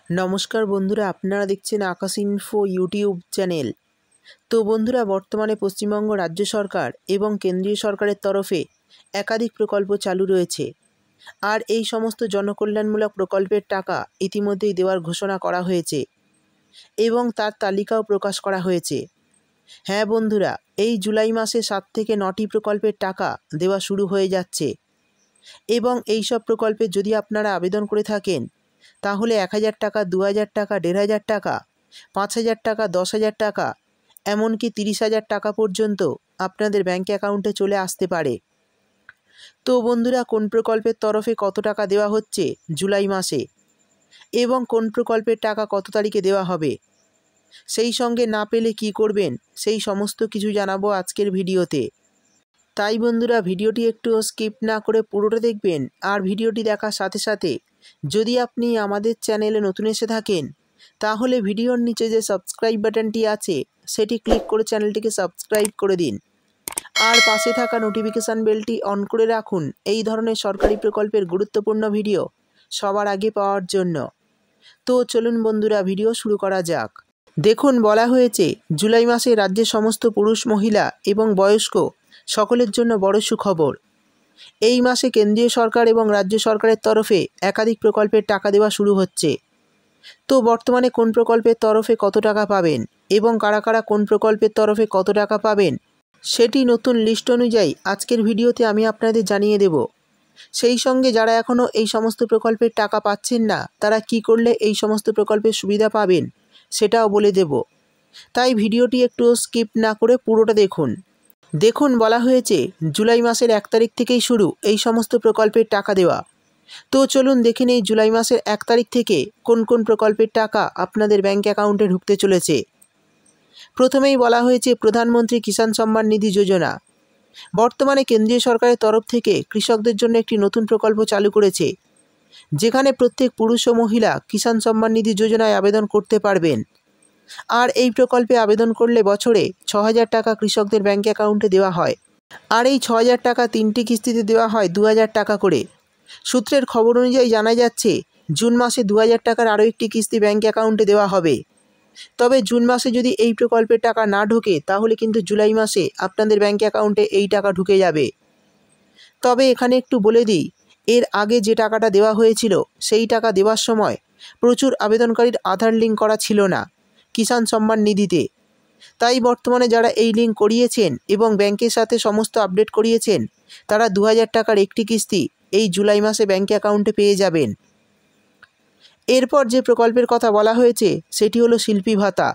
नमस्कार बंधुरा आपनारा देखছেন आकाश इन्फो यूट्यूब चैनल। तो बंधुरा बर्तमाने पश्चिमबंग राज्य सरकार एवं केंद्रीय सरकारेर तरफे एकाधिक प्रकल्प चालू रयेछे और এই সমস্ত জনকল্যাণমূলক প্রকল্পের টাকা ইতিমধ্যেই দেওয়ার ঘোষণা করা হয়েছে এবং তার তালিকাও প্রকাশ করা হয়েছে। হ্যাঁ বন্ধুরা, এই জুলাই মাসে 7 থেকে 9টি প্রকল্পের টাকা দেওয়া শুরু হয়ে যাচ্ছে এবং এই সব প্রকল্পে যদি আপনারা আবেদন করে থাকেন তাহলে 1000 টাকা, 2000 টাকা, 1500 টাকা, 5000 টাকা, 10000 টাকা, এমনকি 30,000 টাকা পর্যন্ত আপনাদের ব্যাংক অ্যাকাউন্টে চলে আসতে পারে। তো বন্ধুরা, কোন প্রকল্পের তরফে কত টাকা দেওয়া হচ্ছে জুলাই মাসে এবং কোন প্রকল্পের টাকা কত তারিখে দেওয়া হবে, সেই সঙ্গে না পেলে কি করবেন, সেই সমস্ত কিছু জানাবো আজকের ভিডিওতে। তাই বন্ধুরা, ভিডিওটি একটু স্কিপ না করে পুরোটা দেখবেন। আর ভিডিওটি দেখার সাথে সাথে যদি আপনি আমাদের চ্যানেলে নতুন এসে থাকেন তাহলে ভিডিওর নিচে যে সাবস্ক্রাইব বাটনটি আছে সেটি ক্লিক করে চ্যানেলটিকে সাবস্ক্রাইব করে দিন আর পাশে থাকা নোটিফিকেশান বেলটি অন করে রাখুন এই ধরনের সরকারি প্রকল্পের গুরুত্বপূর্ণ ভিডিও সবার আগে পাওয়ার জন্য। তো চলুন বন্ধুরা, ভিডিও শুরু করা যাক। দেখুন, বলা হয়েছে জুলাই মাসে রাজ্যের সমস্ত পুরুষ, মহিলা এবং বয়স্ক সকলের জন্য বড় সুখবর। এই মাসে কেন্দ্রীয় সরকার এবং রাজ্য সরকারের তরফে একাধিক প্রকল্পের টাকা দেওয়া শুরু হচ্ছে। তো বর্তমানে কোন প্রকল্পের তরফে কত টাকা পাবেন এবং কারা কারা কোন প্রকল্পের তরফে কত টাকা পাবেন সেটি নতুন লিস্ট অনুযায়ী আজকের ভিডিওতে আমি আপনাদের জানিয়ে দেব। সেই সঙ্গে যারা এখনও এই সমস্ত প্রকল্পের টাকা পাচ্ছেন না তারা কি করলে এই সমস্ত প্রকল্পের সুবিধা পাবেন সেটাও বলে দেব। তাই ভিডিওটি একটু স্কিপ না করে পুরোটা দেখুন। দেখুন, বলা হয়েছে জুলাই মাসের 1 তারিখ থেকেই শুরু এই সমস্ত প্রকল্পের টাকা দেওয়া। তো চলুন দেখে নেই জুলাই মাসের 1 তারিখ থেকে কোন কোন প্রকল্পের টাকা আপনাদের ব্যাংক অ্যাকাউন্টে ঢুকতে চলেছে। প্রথমেই বলা হয়েছে প্রধানমন্ত্রী কিষাণ সম্মান নিধি যোজনা। বর্তমানে কেন্দ্রীয় সরকারের তরফ থেকে কৃষকদের জন্য একটি নতুন প্রকল্প চালু করেছে, যেখানে প্রত্যেক পুরুষ ও মহিলা কিষাণ সম্মান নিধি যোজনায় আবেদন করতে পারবেন। আর এই প্রকল্পে আবেদন করলে বছরে 6000 টাকা কৃষকদের ব্যাংক অ্যাকাউন্টে দেওয়া হয়। আর এই 6000 টাকা 3টি কিস্তিতে দেওয়া হয় 2000 টাকা করে। সূত্রের খবর অনুযায়ী জানা যাচ্ছে জুন মাসে 2000 টাকার আরও একটি কিস্তি ব্যাংক অ্যাকাউন্টে দেওয়া হবে। তবে জুন মাসে যদি এই প্রকল্পের টাকা না ঢোকে তাহলে কিন্তু জুলাই মাসে আপনাদের ব্যাংক অ্যাকাউন্টে এই টাকা ঢুকে যাবে। তবে এখানে একটু বলে দিই, এর আগে যে টাকাটা দেওয়া হয়েছিল সেই টাকা দেওয়ার সময় প্রচুর আবেদনকারীর আধার লিঙ্ক করা ছিল না কিষাণ সম্মান নিধিতে। তাই বর্তমানে যারা এই লিঙ্ক করিয়েছেন এবং ব্যাংকের সাথে সমস্ত আপডেট করিয়েছেন তারা 2000 টাকার একটি কিস্তি এই জুলাই মাসে ব্যাংক অ্যাকাউন্টে পেয়ে যাবেন। এরপর যে প্রকল্পের কথা বলা হয়েছে সেটি হলো শিল্পী ভাতা।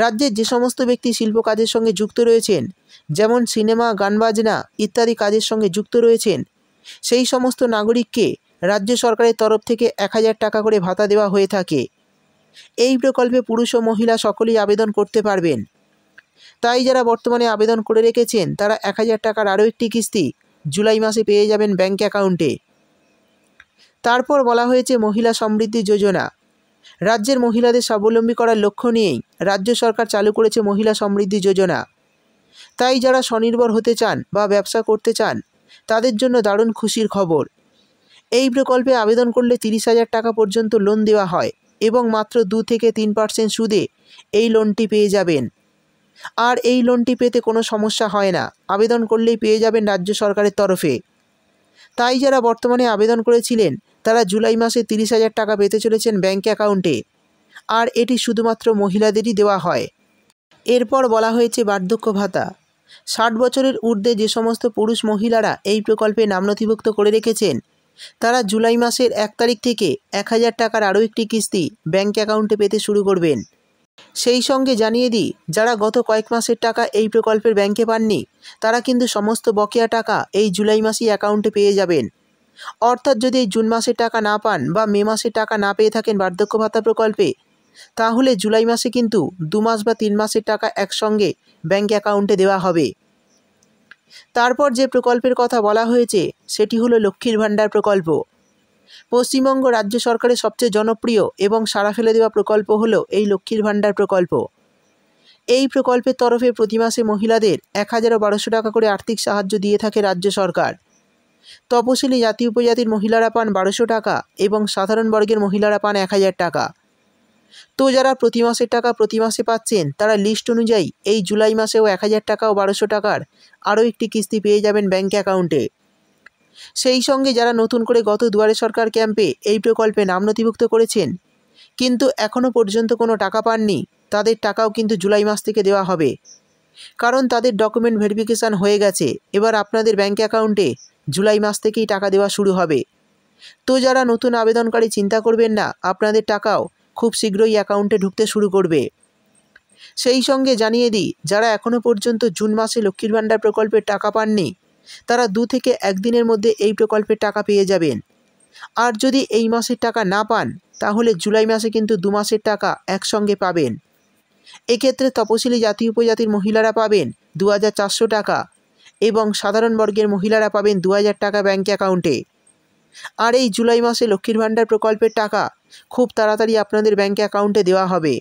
রাজ্যের যে সমস্ত ব্যক্তি শিল্প কাজের সঙ্গে যুক্ত রয়েছেন, যেমন সিনেমা, গান বাজনা ইত্যাদি কাজের সঙ্গে যুক্ত রয়েছেন, সেই সমস্ত নাগরিককে রাজ্য সরকারের তরফ থেকে 1000 টাকা করে ভাতা দেওয়া হয়ে থাকে। এই প্রকল্পে পুরুষ ও মহিলা সকলেই আবেদন করতে পারবেন। তাই যারা বর্তমানে আবেদন করে রেখেছেন তারা 1000 টাকার আরও একটি কিস্তি জুলাই মাসে পেয়ে যাবেন ব্যাংক অ্যাকাউন্টে। তারপর বলা হয়েছে মহিলা সমৃদ্ধি যোজনা। রাজ্যের মহিলাদের স্বাবলম্বী করার লক্ষ্য নিয়েই রাজ্য সরকার চালু করেছে মহিলা সমৃদ্ধি যোজনা। তাই যারা স্বনির্ভর হতে চান বা ব্যবসা করতে চান তাদের জন্য দারুণ খুশির খবর। এই প্রকল্পে আবেদন করলে 30,000 টাকা পর্যন্ত লোন দেওয়া হয় এবং মাত্র 2 থেকে 3% সুদে এই লোনটি পেয়ে যাবেন। আর এই লোনটি পেতে কোনো সমস্যা হয় না, আবেদন করলেই পেয়ে যাবেন রাজ্য সরকারের তরফে। তাই যারা বর্তমানে আবেদন করেছিলেন তারা জুলাই মাসে 30,000 টাকা পেতে চলেছেন ব্যাংক অ্যাকাউন্টে, আর এটি শুধুমাত্র মহিলাদেরই দেওয়া হয়। এরপর বলা হয়েছে বার্ধক্য ভাতা। 60 বছরের ঊর্ধ্বে যে সমস্ত পুরুষ মহিলারা এই প্রকল্পে নাম নথিভুক্ত করে রেখেছেন তারা জুলাই মাসের 1 তারিখ থেকে 1000 টাকার আরও একটি কিস্তি ব্যাংক অ্যাকাউন্টে পেতে শুরু করবেন। সেই সঙ্গে জানিয়ে দিই, যারা গত কয়েক মাসের টাকা এই প্রকল্পের ব্যাংকে পাননি তারা কিন্তু সমস্ত বকেয়া টাকা এই জুলাই মাসেই অ্যাকাউন্টে পেয়ে যাবেন। অর্থাৎ যদি এই জুন মাসের টাকা না পান বা মে মাসের টাকা না পেয়ে থাকেন বার্ধক্য ভাতা প্রকল্পে, তাহলে জুলাই মাসে কিন্তু 2 মাস বা 3 মাসের টাকা একসঙ্গে ব্যাংক অ্যাকাউন্টে দেওয়া হবে। তারপর যে প্রকল্পের কথা বলা হয়েছে সেটি হলো লক্ষ্মীর ভাণ্ডার প্রকল্প। পশ্চিমবঙ্গ রাজ্য সরকারের সবচেয়ে জনপ্রিয় এবং সাড়া ফেলে দেওয়া প্রকল্প হলো এই লক্ষ্মীর ভাণ্ডার প্রকল্প। এই প্রকল্পের তরফে প্রতি মাসে মহিলাদের 1000 ও 1200 টাকা করে আর্থিক সাহায্য দিয়ে থাকে রাজ্য সরকার। তপশিলি জাতি উপজাতির মহিলারা পান 1200 টাকা এবং সাধারণ বর্গের মহিলারা পান 1000 টাকা। তো যারা প্রতি মাসের টাকা প্রতি মাসে পাচ্ছেন তারা লিস্ট অনুযায়ী এই জুলাই মাসেও 1000 টাকা ও 1200 টাকার আরও একটি কিস্তি পেয়ে যাবেন ব্যাঙ্ক অ্যাকাউন্টে। সেই সঙ্গে যারা নতুন করে গত দুয়ারে সরকার ক্যাম্পে এই প্রকল্পে নাম নথিভুক্ত করেছেন কিন্তু এখনও পর্যন্ত কোনো টাকা পাননি, তাদের টাকাও কিন্তু জুলাই মাস থেকে দেওয়া হবে, কারণ তাদের ডকুমেন্ট ভেরিফিকেশান হয়ে গেছে। এবার আপনাদের ব্যাঙ্ক অ্যাকাউন্টে জুলাই মাস থেকেই টাকা দেওয়া শুরু হবে। তো যারা নতুন আবেদনকারী চিন্তা করবেন না, আপনাদের টাকাও খুব শীঘ্রই অ্যাকাউন্টে ঢুকতে শুরু করবে। সেই সঙ্গে জানিয়ে দিই, যারা এখনও পর্যন্ত জুন মাসে লক্ষ্মীর ভাণ্ডার প্রকল্পের টাকা পাননি তারা 2 থেকে 1 দিনের মধ্যে এই প্রকল্পের টাকা পেয়ে যাবেন। আর যদি এই মাসের টাকা না পান তাহলে জুলাই মাসে কিন্তু 2 মাসের টাকা একসঙ্গে পাবেন। এক্ষেত্রে তপশিলি জাতি উপজাতির মহিলারা পাবেন 2400 টাকা এবং সাধারণ বর্গের মহিলারা পাবেন 2000 টাকা ব্যাঙ্ক অ্যাকাউন্টে। আর এই জুলাই মাসে লক্ষ্মীর ভাণ্ডার প্রকল্পের টাকা খুব তাড়াতাড়ি আপনাদের ব্যাঙ্ক অ্যাকাউন্টে দেওয়া হবে।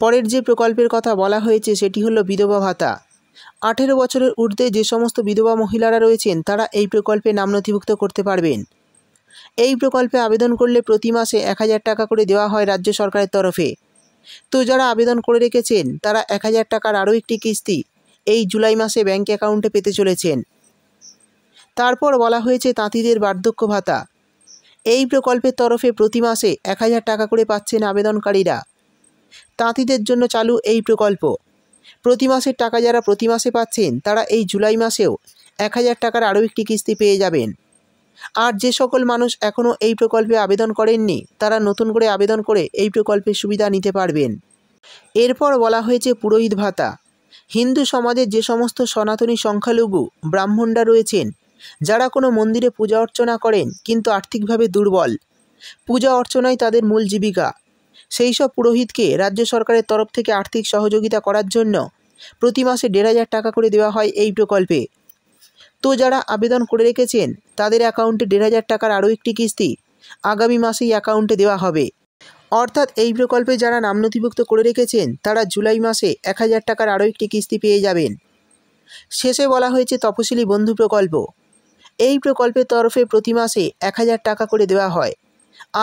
পরের যে প্রকল্পের কথা বলা হয়েছে সেটি হলো বিধবা ভাতা। 18 বছরের ঊর্ধ্বে যে সমস্ত বিধবা মহিলারা রয়েছেন তারা এই প্রকল্পে নাম নথিভুক্ত করতে পারবেন। এই প্রকল্পে আবেদন করলে প্রতি মাসে 1000 টাকা করে দেওয়া হয় রাজ্য সরকারের তরফে। তো যারা আবেদন করে রেখেছেন তারা 1000 টাকার আরও একটি কিস্তি এই জুলাই মাসে ব্যাঙ্ক অ্যাকাউন্টে পেতে চলেছেন। তারপর বলা হয়েছে তাঁতিদের বার্ধক্য ভাতা। এই প্রকল্পের তরফে প্রতি মাসে 1000 টাকা করে পাচ্ছেন আবেদনকারীরা। তাঁতিদের জন্য চালু এই প্রকল্প। প্রতি মাসের টাকা যারা প্রতি মাসে পাচ্ছেন তারা এই জুলাই মাসেও 1000 টাকার আরও একটি কিস্তি পেয়ে যাবেন। আর যে সকল মানুষ এখনও এই প্রকল্পে আবেদন করেননি তারা নতুন করে আবেদন করে এই প্রকল্পের সুবিধা নিতে পারবেন। এরপর বলা হয়েছে পুরোহিত ভাতা। হিন্দু সমাজের যে সমস্ত সনাতনী সংখ্যালঘু ব্রাহ্মণরা রয়েছেন যারা কোনো মন্দিরে পূজা অর্চনা করেন কিন্তু আর্থিকভাবে দুর্বল, পূজা অর্চনাই তাদের মূল জীবিকা, সেই সব পুরোহিতকে রাজ্য সরকারের তরফ থেকে আর্থিক সহযোগিতা করার জন্য প্রতি মাসে 1500 টাকা করে দেওয়া হয় এই প্রকল্পে। তো যারা আবেদন করে রেখেছেন তাদের অ্যাকাউন্টে 1500 টাকার আরও একটি কিস্তি আগামী মাসেই অ্যাকাউন্টে দেওয়া হবে। অর্থাৎ এই প্রকল্পে যারা নাম নথিভুক্ত করে রেখেছেন তারা জুলাই মাসে 1000 টাকার আরও একটি কিস্তি পেয়ে যাবেন। শেষে বলা হয়েছে তপশিলি বন্ধু প্রকল্প। এই প্রকল্পের তরফে প্রতি মাসে 1000 টাকা করে দেওয়া হয়,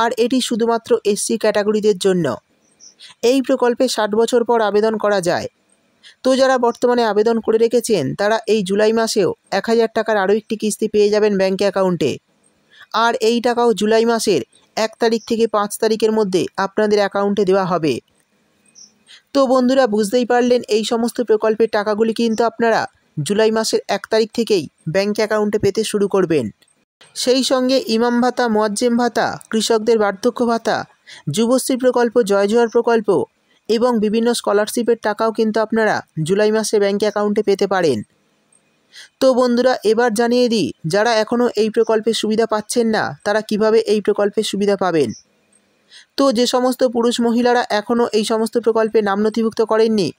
আর এটি শুধুমাত্র এসসি ক্যাটাগরিদের জন্য। এই প্রকল্পে 60 বছর পর আবেদন করা যায়। তো যারা বর্তমানে আবেদন করে রেখেছেন তারা এই জুলাই মাসেও 1000 টাকার আরও একটি কিস্তি পেয়ে যাবেন ব্যাঙ্ক অ্যাকাউন্টে। আর এই টাকাও জুলাই মাসের 1 তারিখ থেকে 5 তারিখের মধ্যে আপনাদের অ্যাকাউন্টে দেওয়া হবে। তো বন্ধুরা, বুঝতেই পারলেন এই সমস্ত প্রকল্পের টাকাগুলি কিন্তু আপনারা জুলাই মাসের 1 তারিখ থেকেই ব্যাঙ্ক অ্যাকাউন্টে পেতে শুরু করবেন। সেই সঙ্গে ইমাম ভাতা, মুয়াজ্জেম ভাতা, কৃষকদের বার্ধক্য ভাতা, যুবশ্রী প্রকল্প, জয় জোহার প্রকল্প এবং বিভিন্ন স্কলারশিপের টাকাও কিন্তু আপনারা জুলাই মাসে ব্যাঙ্ক অ্যাকাউন্টে পেতে পারেন। তো বন্ধুরা, এবার জানিয়ে দিই যারা এখনও এই প্রকল্পের সুবিধা পাচ্ছেন না তারা কিভাবে এই প্রকল্পের সুবিধা পাবেন। তো যে সমস্ত পুরুষ মহিলারা এখনও এই সমস্ত প্রকল্পে নাম নথিভুক্ত করেননি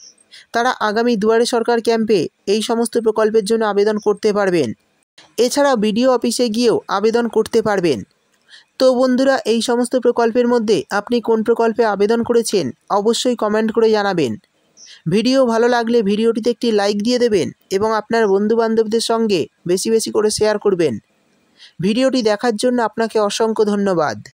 তারা আগামী দুয়ারে সরকার ক্যাম্পে এই সমস্ত প্রকল্পের জন্য আবেদন করতে পারবেন। এছাড়া বিডিও অফিসে গিয়েও আবেদন করতে পারবেন। তো বন্ধুরা, এই সমস্ত প্রকল্পের মধ্যে আপনি কোন প্রকল্পে আবেদন করেছেন অবশ্যই কমেন্ট করে জানাবেন। ভিডিও ভালো লাগলে ভিডিওটিতে একটি লাইক দিয়ে দেবেন এবং আপনার বন্ধুবান্ধবদের সঙ্গে বেশি বেশি করে শেয়ার করবেন। ভিডিওটি দেখার জন্য আপনাকে অসংখ্য ধন্যবাদ।